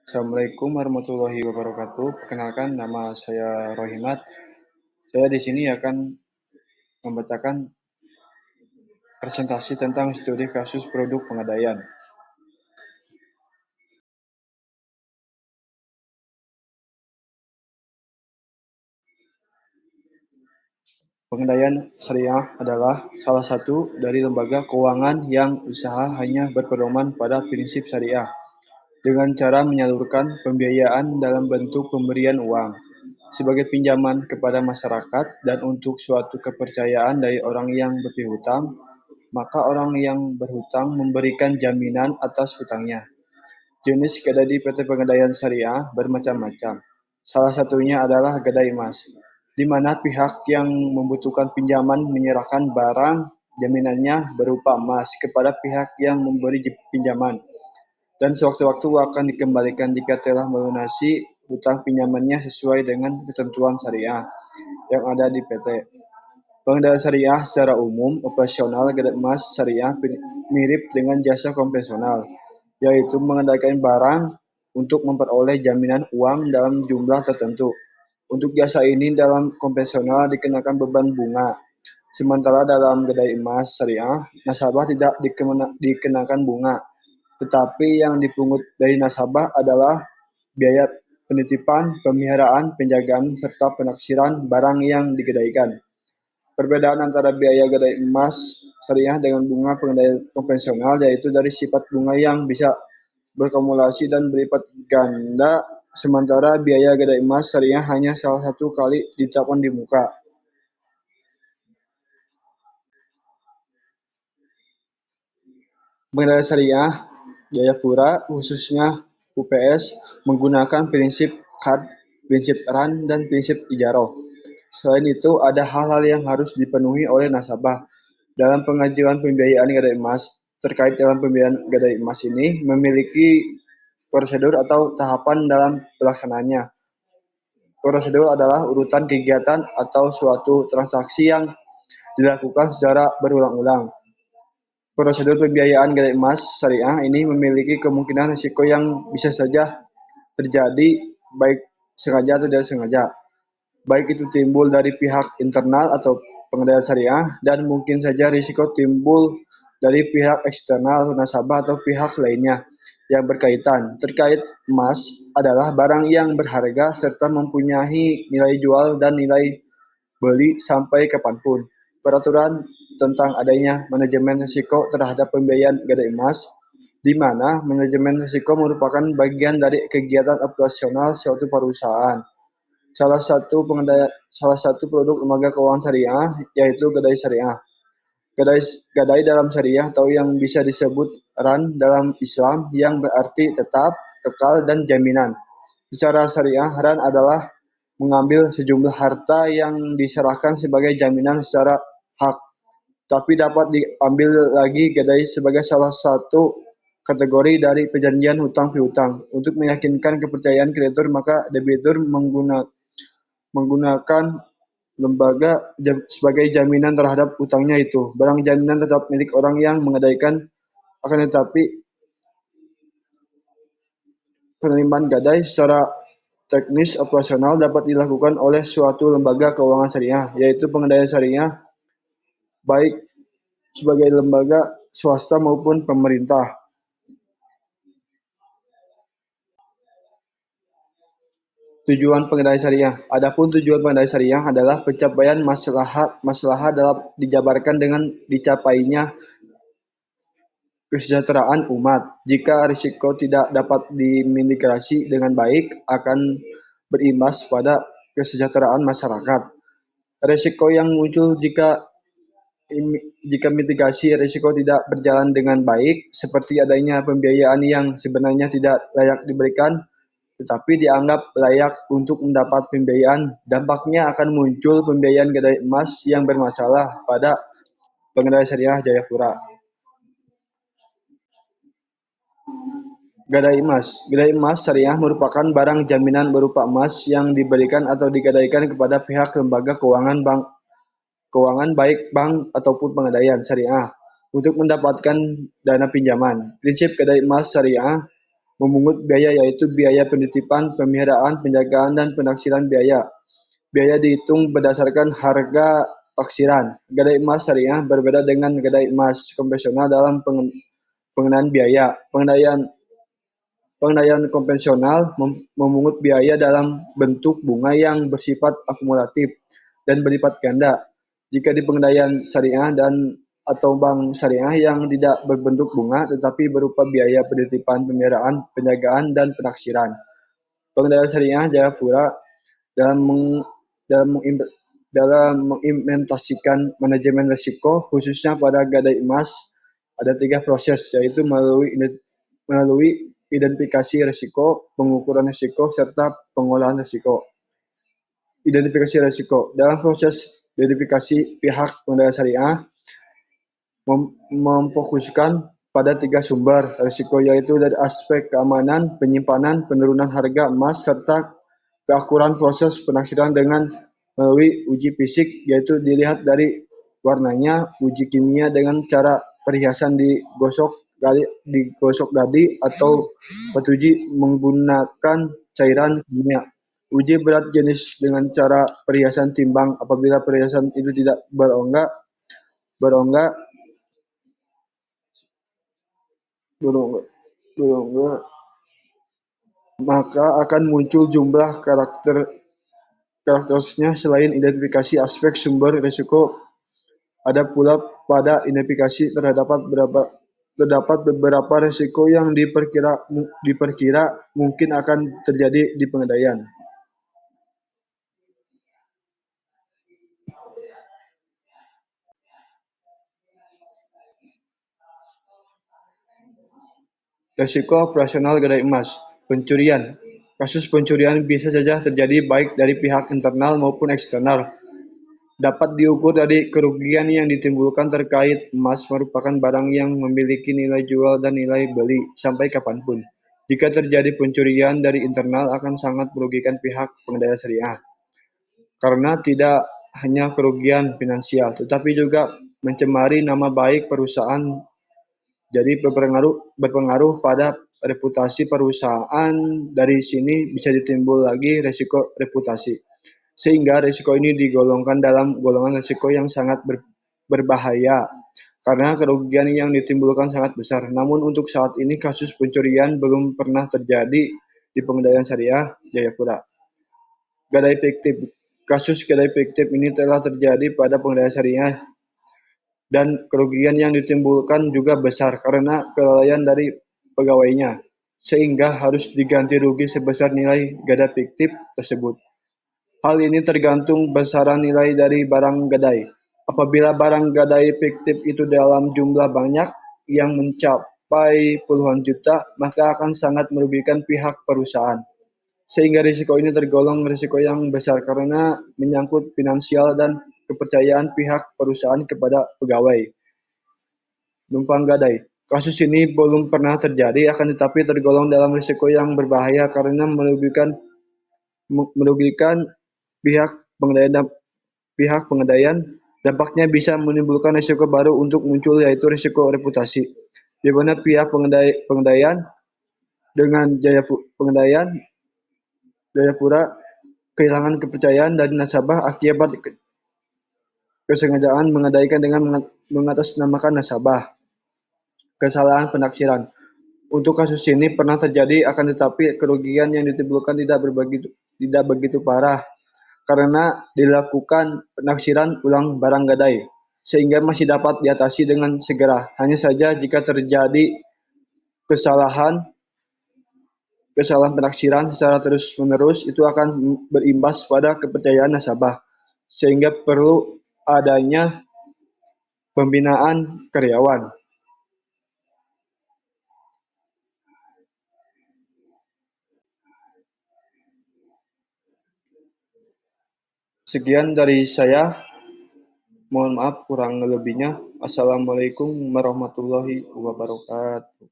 Assalamualaikum warahmatullahi wabarakatuh. Perkenalkan, nama saya Rohimat. Saya di sini akan membacakan presentasi tentang studi kasus produk pengadaian. Pengadaian syariah adalah salah satu dari lembaga keuangan yang usaha hanya berpedoman pada prinsip syariah dengan cara menyalurkan pembiayaan dalam bentuk pemberian uang sebagai pinjaman kepada masyarakat dan untuk suatu kepercayaan dari orang yang berpiutang, maka orang yang berhutang memberikan jaminan atas hutangnya. Jenis gadai di PT Pegadaian Syariah bermacam-macam. Salah satunya adalah gadai emas, di mana pihak yang membutuhkan pinjaman menyerahkan barang jaminannya berupa emas kepada pihak yang memberi pinjaman dan sewaktu-waktu akan dikembalikan jika telah melunasi hutang pinjamannya sesuai dengan ketentuan syariah yang ada di PT. Pengendalian syariah secara umum, operasional gadai emas syariah mirip dengan jasa konvensional, yaitu mengendalikan barang untuk memperoleh jaminan uang dalam jumlah tertentu. Untuk jasa ini dalam konvensional dikenakan beban bunga, sementara dalam gadai emas syariah, nasabah tidak dikenakan bunga, tetapi yang dipungut dari nasabah adalah biaya penitipan, pemeliharaan, penjagaan, serta penaksiran barang yang digadaikan. Perbedaan antara biaya gadai emas syariah dengan bunga pengadaian konvensional yaitu dari sifat bunga yang bisa berkumulasi dan berlipat ganda, sementara biaya gadai emas syariah hanya salah satu kali ditetapkan di muka. Pengadaian syariah Jayapura, khususnya UPS, menggunakan prinsip CAD, prinsip RAN, dan prinsip ijaroh. Selain itu, ada hal-hal yang harus dipenuhi oleh nasabah dalam pengajuan pembiayaan gadai emas. Terkait dalam pembiayaan gadai emas ini memiliki prosedur atau tahapan dalam pelaksanaannya. Prosedur adalah urutan kegiatan atau suatu transaksi yang dilakukan secara berulang-ulang. Prosedur pembiayaan gadai emas syariah ini memiliki kemungkinan risiko yang bisa saja terjadi, baik sengaja atau tidak sengaja, baik itu timbul dari pihak internal atau pengendalian syariah, dan mungkin saja risiko timbul dari pihak eksternal, nasabah atau pihak lainnya yang berkaitan. Terkait emas adalah barang yang berharga serta mempunyai nilai jual dan nilai beli sampai kapanpun. Peraturan tentang adanya manajemen risiko terhadap pembiayaan gadai emas, di mana manajemen risiko merupakan bagian dari kegiatan operasional suatu perusahaan. Salah satu produk lembaga keuangan syariah yaitu gadai syariah. Gadai, gadai dalam syariah atau yang bisa disebut RAN dalam Islam yang berarti tetap, kekal, dan jaminan. Secara syariah, RAN adalah mengambil sejumlah harta yang diserahkan sebagai jaminan secara hak, tapi dapat diambil lagi gadai sebagai salah satu kategori dari perjanjian hutang piutang. Untuk meyakinkan kepercayaan kreditur, maka debitur menggunakan lembaga sebagai jaminan terhadap utangnya itu. Barang jaminan tetap milik orang yang menggadaikan, akan tetapi penerimaan gadai secara teknis operasional dapat dilakukan oleh suatu lembaga keuangan syariah, yaitu pengadaian syariah, baik sebagai lembaga swasta maupun pemerintah. Tujuan pengadaian syariah. Adapun tujuan pengadaian syariah adalah pencapaian maslahat dalam dijabarkan dengan dicapainya kesejahteraan umat. Jika risiko tidak dapat dimitigasi dengan baik, akan berimbas pada kesejahteraan masyarakat. Risiko yang muncul jika mitigasi risiko tidak berjalan dengan baik, seperti adanya pembiayaan yang sebenarnya tidak layak diberikan, tetapi dianggap layak untuk mendapat pembiayaan, dampaknya akan muncul pembiayaan gadai emas yang bermasalah pada pengadaian syariah Jayapura. Gadai emas syariah merupakan barang jaminan berupa emas yang diberikan atau digadaikan kepada pihak lembaga keuangan baik bank ataupun pengadaian syariah untuk mendapatkan dana pinjaman. Prinsip gadai emas syariah memungut biaya yaitu biaya penitipan, pemeliharaan, penjagaan, dan penaksiran biaya. Biaya dihitung berdasarkan harga taksiran. Gadai emas syariah berbeda dengan gadai emas konvensional dalam pengenaan biaya. Pengendalian konvensional memungut biaya dalam bentuk bunga yang bersifat akumulatif dan berlipat ganda. Jika di pengendalian syariah dan atau bank syariah yang tidak berbentuk bunga tetapi berupa biaya penitipan, pemeliharaan, penjagaan, dan penaksiran. Pengendalian syariah Jayapura dalam meng, dalam, dalam mengimplementasikan manajemen risiko khususnya pada gadai emas ada 3 proses, yaitu melalui identifikasi risiko, pengukuran risiko, serta pengolahan risiko. Identifikasi risiko. Dalam proses identifikasi, pihak pengendalian syariah memfokuskan pada 3 sumber risiko, yaitu dari aspek keamanan, penyimpanan, penurunan harga emas, serta keakuran proses penaksiran dengan melalui uji fisik, yaitu dilihat dari warnanya, uji kimia dengan cara perhiasan digosok gadi atau petuji menggunakan cairan kimia. Uji berat jenis dengan cara perhiasan timbang. Apabila perhiasan itu tidak berongga, berongga, berongga, maka akan muncul jumlah karakteristiknya. Selain identifikasi aspek sumber risiko, ada pula pada identifikasi terdapat beberapa risiko yang diperkira mungkin akan terjadi di pengendalian. Risiko operasional gadai emas. Pencurian. Kasus pencurian bisa saja terjadi baik dari pihak internal maupun eksternal. Dapat diukur dari kerugian yang ditimbulkan terkait emas merupakan barang yang memiliki nilai jual dan nilai beli sampai kapanpun. Jika terjadi pencurian dari internal akan sangat merugikan pihak pengendalian syariah. Karena tidak hanya kerugian finansial, tetapi juga mencemari nama baik perusahaan, jadi berpengaruh pada reputasi perusahaan. Dari sini bisa ditimbul lagi risiko reputasi. Sehingga risiko ini digolongkan dalam golongan risiko yang sangat berbahaya karena kerugian yang ditimbulkan sangat besar. Namun untuk saat ini kasus pencurian belum pernah terjadi di pengendalian syariah Jayapura. Gadai fiktif. Kasus gadai fiktif ini telah terjadi pada pengendalian syariah dan kerugian yang ditimbulkan juga besar karena kelalaian dari pegawainya, sehingga harus diganti rugi sebesar nilai gadai fiktif tersebut. Hal ini tergantung besaran nilai dari barang gadai. Apabila barang gadai fiktif itu dalam jumlah banyak yang mencapai puluhan juta, maka akan sangat merugikan pihak perusahaan. Sehingga risiko ini tergolong risiko yang besar karena menyangkut finansial dan kepercayaan pihak perusahaan kepada pegawai. Numpang gadai. Kasus ini belum pernah terjadi, akan tetapi tergolong dalam risiko yang berbahaya karena merugikan pihak pengendalian. Dampaknya bisa menimbulkan risiko baru untuk muncul, yaitu risiko reputasi, di mana pihak pengendalian dengan pengendalian Jayapura kehilangan kepercayaan dari nasabah akibat kesengajaan mengadaikan dengan mengatasnamakan nasabah. Kesalahan penaksiran. Untuk kasus ini pernah terjadi, akan tetapi kerugian yang ditimbulkan tidak begitu parah karena dilakukan penaksiran ulang barang gadai, sehingga masih dapat diatasi dengan segera. Hanya saja jika terjadi kesalahan penaksiran secara terus-menerus, itu akan berimbas pada kepercayaan nasabah, sehingga perlu adanya pembinaan karyawan. Sekian dari saya. Mohon maaf kurang lebihnya. Assalamualaikum warahmatullahi wabarakatuh.